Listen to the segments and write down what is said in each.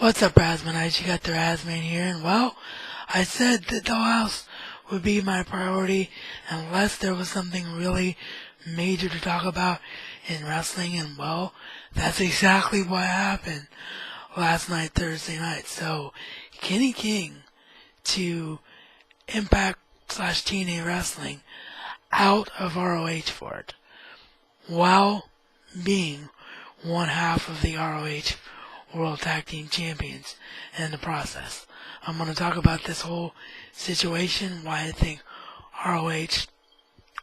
What's up, Razmanites? You got the Razman here, and well, I said the Dollhouse would be my priority unless there was something really major to talk about in wrestling, and well, that's exactly what happened last night, Thursday night. So, Kenny King to Impact / TNA Wrestling out of ROH for it, while being one half of the ROH World Tag Team Champions in the process. I'm going to talk about this whole situation, why I think ROH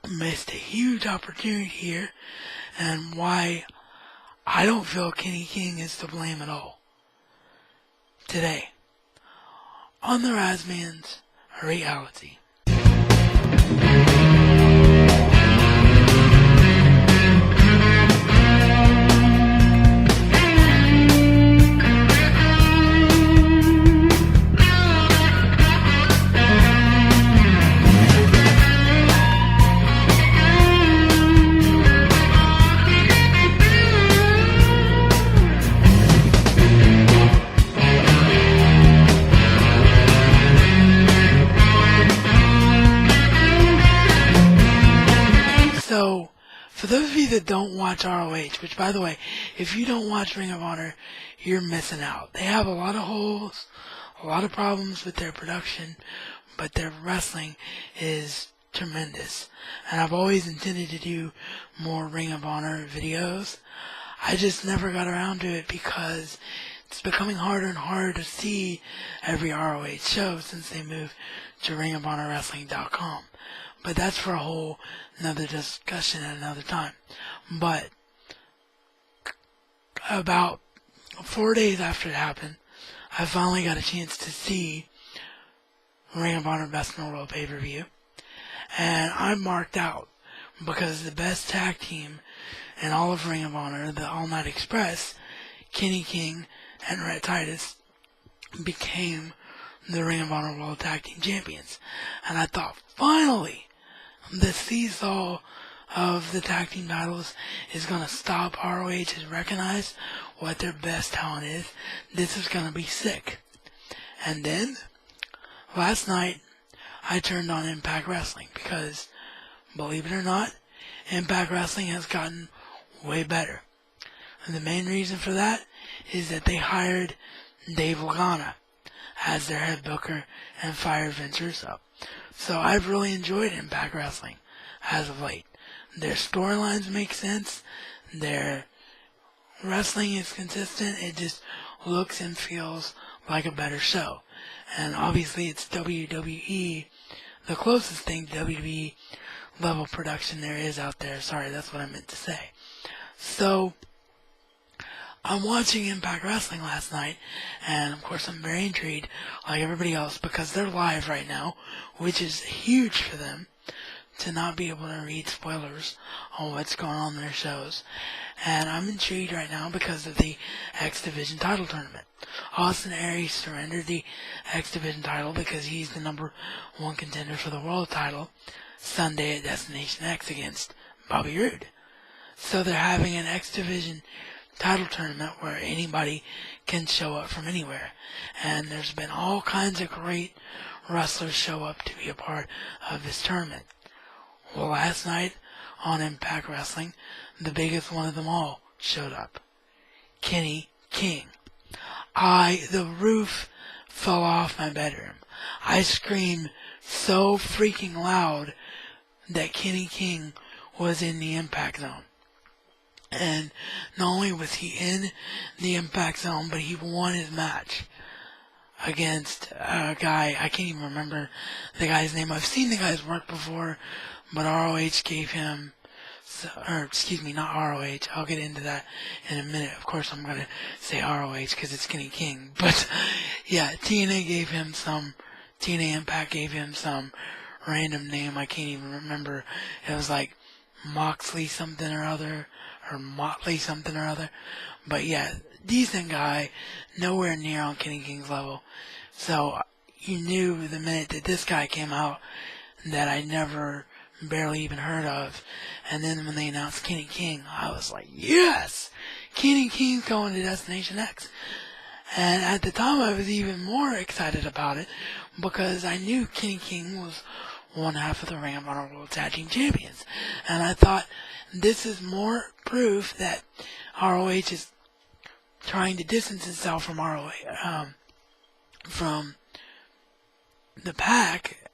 missed a huge opportunity here, and why I don't feel Kenny King is to blame at all. Today, on the Razman's Reality. So, for those of you that don't watch ROH, which by the way, if you don't watch Ring of Honor, you're missing out. They have a lot of holes, a lot of problems with their production, but their wrestling is tremendous. And I've always intended to do more Ring of Honor videos. I just never got around to it because it's becoming harder and harder to see every ROH show since they moved to ringofhonorwrestling.com. But that's for a whole another discussion at another time. But about 4 days after it happened, I finally got a chance to see Ring of Honor Best in the World pay-per-view. And I marked out because the best tag team in all of Ring of Honor, the All Night Express, Kenny King and Rhett Titus, became the Ring of Honor World Tag Team Champions. And I thought, finally, the seesaw of the tag team titles is going to stop. ROH has recognized what their best talent is. This is going to be sick. And then, last night, I turned on Impact Wrestling because, believe it or not, Impact Wrestling has gotten way better. And the main reason for that is that they hired Dave Lagana as their head booker and fired Vince Russo. So I've really enjoyed Impact Wrestling as of late. Their storylines make sense. Their wrestling is consistent. It just looks and feels like a better show. And obviously it's WWE, the closest thing to WWE level production there is out there. Sorry, that's what I meant to say. So, I'm watching Impact Wrestling last night, and of course I'm very intrigued, like everybody else, because they're live right now, which is huge for them to not be able to read spoilers on what's going on in their shows. And I'm intrigued right now because of the X Division title tournament. Austin Aries surrendered the X Division title because he's the number one contender for the world title Sunday at Destination X against Bobby Roode. So they're having an X Division title tournament where anybody can show up from anywhere. And there's been all kinds of great wrestlers show up to be a part of this tournament. Well, last night on Impact Wrestling, the biggest one of them all showed up. Kenny King. The roof fell off my bedroom. I screamed so freaking loud that Kenny King was in the Impact Zone. And not only was he in the Impact Zone, but he won his match against a guy, I can't even remember the guy's name. I've seen the guy's work before, but ROH gave him, not ROH, I'll get into that in a minute. Of course I'm going to say ROH because it's Kenny King. But yeah, TNA Impact gave him some random name I can't even remember. It was like Moxley something or other, or Motley something or other. But yeah, decent guy, nowhere near on Kenny King's level. So you knew the minute that this guy came out that I barely even heard of. And then when they announced Kenny King, I was like, yes! Kenny King's going to Destination X. And at the time, I was even more excited about it because I knew Kenny King was one half of the Ring of Honor World Tag Team Champions. And I thought, this is more proof that ROH is trying to distance itself from from the pack,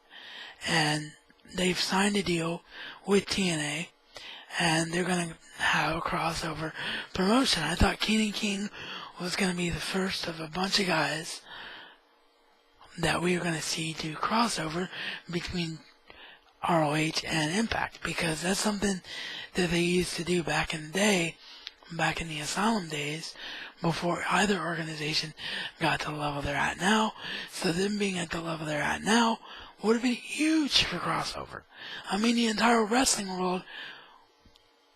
and they've signed a deal with TNA, and they're going to have a crossover promotion. I thought Kenny King was going to be the first of a bunch of guys that we were going to see do crossover between ROH and Impact, because that's something that they used to do back in the day, back in the Asylum days, before either organization got to the level they're at now. So them being at the level they're at now would have been huge for crossover. I mean, the entire wrestling world,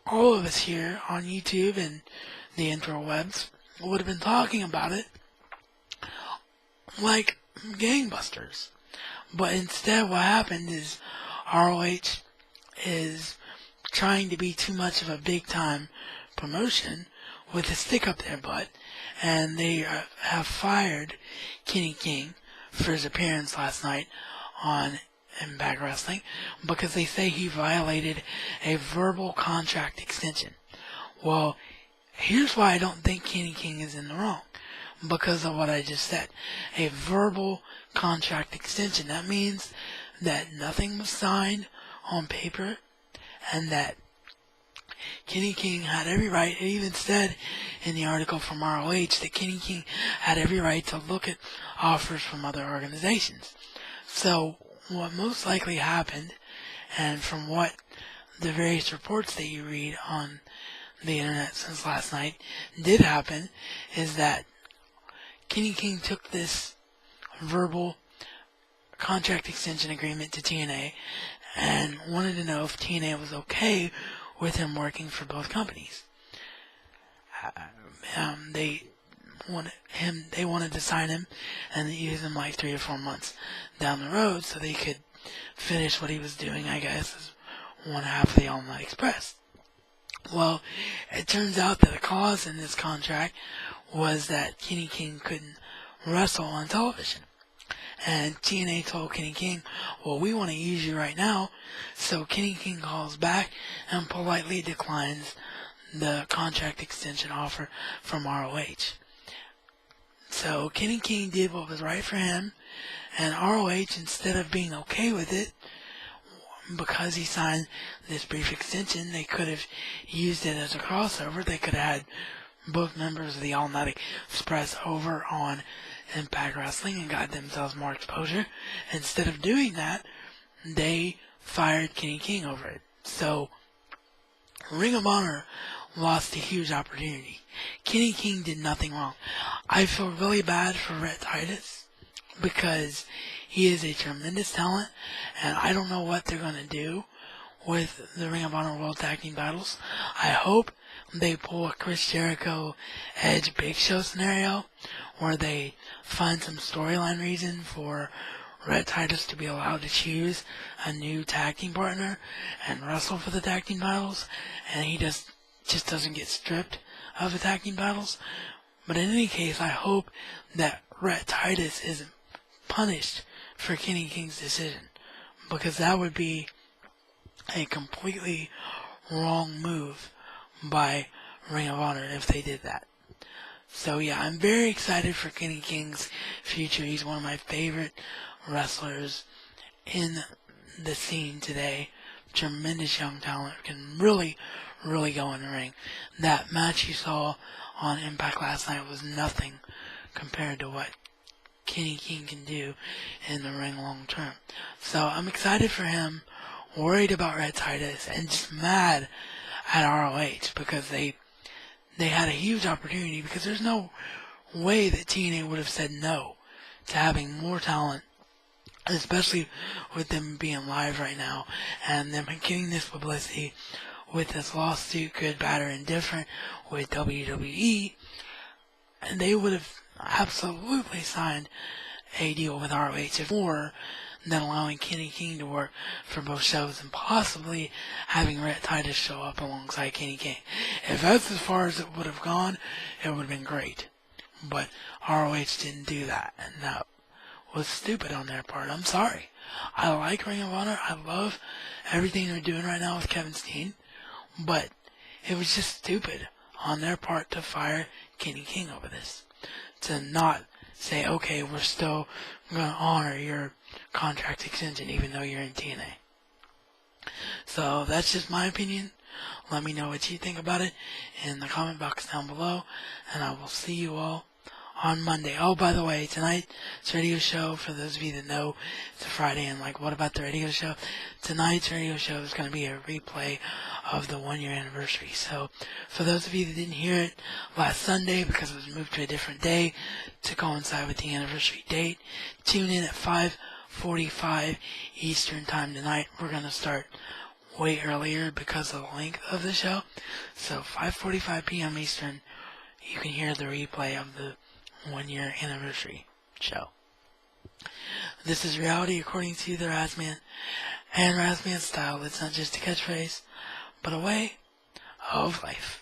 all of us here on YouTube and the interwebs, would have been talking about it like gangbusters. But instead what happened is ROH is trying to be too much of a big time promotion with a stick up their butt, and they have fired Kenny King for his appearance last night on Impact Wrestling because they say he violated a verbal contract extension. Well, here's why I don't think Kenny King is in the wrong. Because of what I just said. A verbal contract extension. That means that nothing was signed on paper, and that Kenny King had every right. It even said in the article from ROH that Kenny King had every right to look at offers from other organizations. So what most likely happened, and from what the various reports that you read on the internet since last night did happen, is that Kenny King took this verbal contract extension agreement to TNA and wanted to know if TNA was okay with him working for both companies. They wanted to sign him and use him like 3 to 4 months down the road so they could finish what he was doing, I guess, as one half of the All Night Express. Well, it turns out that a clause in this contract was that Kenny King couldn't wrestle on television. And TNA told Kenny King, well, we want to use you right now. So Kenny King calls back and politely declines the contract extension offer from ROH. So Kenny King did what was right for him, and ROH, instead of being okay with it, because he signed this brief extension, they could have used it as a crossover. They could have had both members of the All Night Express over on Impact Wrestling and got themselves more exposure. Instead of doing that, they fired Kenny King over it. So Ring of Honor lost a huge opportunity. Kenny King did nothing wrong. I feel really bad for Rhett Titus because he is a tremendous talent, and I don't know what they're going to do with the Ring of Honor World Tag Team titles. I hope they pull a Chris Jericho Edge Big Show scenario where they find some storyline reason for Rhett Titus to be allowed to choose a new tag team partner and wrestle for the tag team titles, and he just doesn't get stripped of the tag team titles. But in any case, I hope that Rhett Titus isn't punished for Kenny King's decision, because that would be a completely wrong move by Ring of Honor if they did that. So yeah, I'm very excited for Kenny King's future. He's one of my favorite wrestlers in the scene today. Tremendous young talent, can really go in the ring. That match you saw on Impact last night was nothing compared to what Kenny King can do in the ring long term. So I'm excited for him, worried about Rhett Titus, and just mad at ROH because they had a huge opportunity, because there's no way that TNA would have said no to having more talent, especially with them being live right now and them getting this publicity with this lawsuit, good, bad, or indifferent, with WWE. And they would have absolutely signed a deal with ROH if more than allowing Kenny King to work for both shows and possibly having Rhett Titus show up alongside Kenny King. If that's as far as it would have gone, it would have been great. But ROH didn't do that, and that was stupid on their part. I'm sorry. I like Ring of Honor. I love everything they're doing right now with Kevin Steen, but it was just stupid on their part to fire Kenny King over this. To not say, okay, we're still going to honor your contract extension even though you're in TNA. So that's just my opinion. Let me know what you think about it in the comment box down below, and I will see you all on Monday. Oh, by the way, tonight's radio show, for those of you that know, it's a Friday, and like, what about the radio show? Tonight's radio show is going to be a replay of the 1-year anniversary. So, for those of you that didn't hear it last Sunday, because it was moved to a different day to coincide with the anniversary date, tune in at 5:45 Eastern Time tonight. We're going to start way earlier because of the length of the show. So, 5:45 p.m. Eastern, you can hear the replay of the 1-year anniversary show. This is reality according to the Razman and Razman style. It's not just a catchphrase, but a way of life.